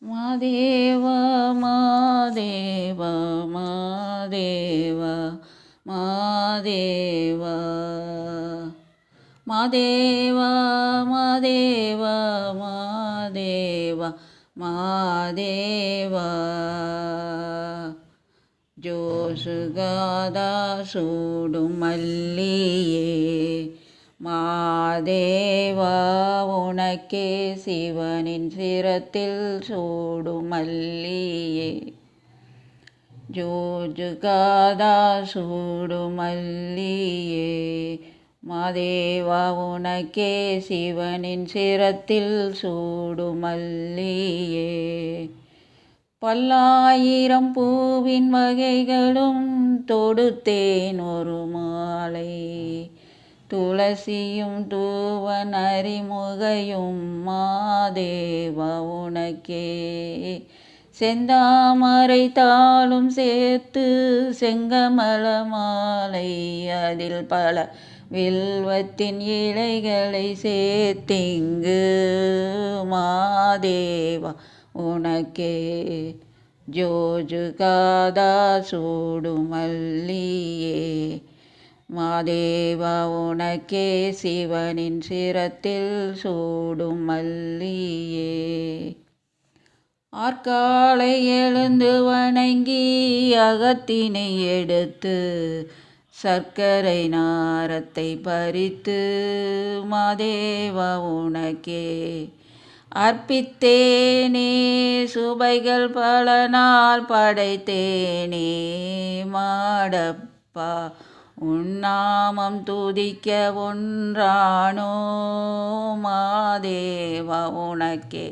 மாதேவ மாதேவ மாதேவ மாதேவ மாதேவ மாதேவ மாதேவ மாதேவ ஜோசுகாதா சூடும் மல்லியே மாதேவா உனக்கே சிவனின் சிரத்தில் சூடும் மல்லியே ஜோஜுகாதா சூடும் மல்லியே மாதேவா உனக்கே சிவனின் சிரத்தில் சூடும் மல்லியே பல்லாயிரம் பூவின் வகைகளும் தொடுத்தேன் ஒரு மாலை துளசியும் தூவன் அறிமுகையும் மாதேவா உனக்கே செந்தாமரை தாளும் சேர்த்து செங்கமல மாலை அதில் பல வில்வத்தின் இலைகளை சேர்த்திங்கு மாதேவா உனக்கே ஜோஜுகாதா சூடும் மல்லியே மாதேவா உனக்கே சிவனின் சிரத்தில் சூடும் மல்லியே ஆற்காலை எழுந்து வணங்கி அகத்தினை எடுத்து சர்க்கரை நாரத்தை பறித்து மாதேவா உனக்கே அர்ப்பித்தேனே சுபைகள் பல நாள் படைத்தேனே மாடப்பா உன்னாமம் துதிக்க ஒன்றானோ மாதேவா உனக்கே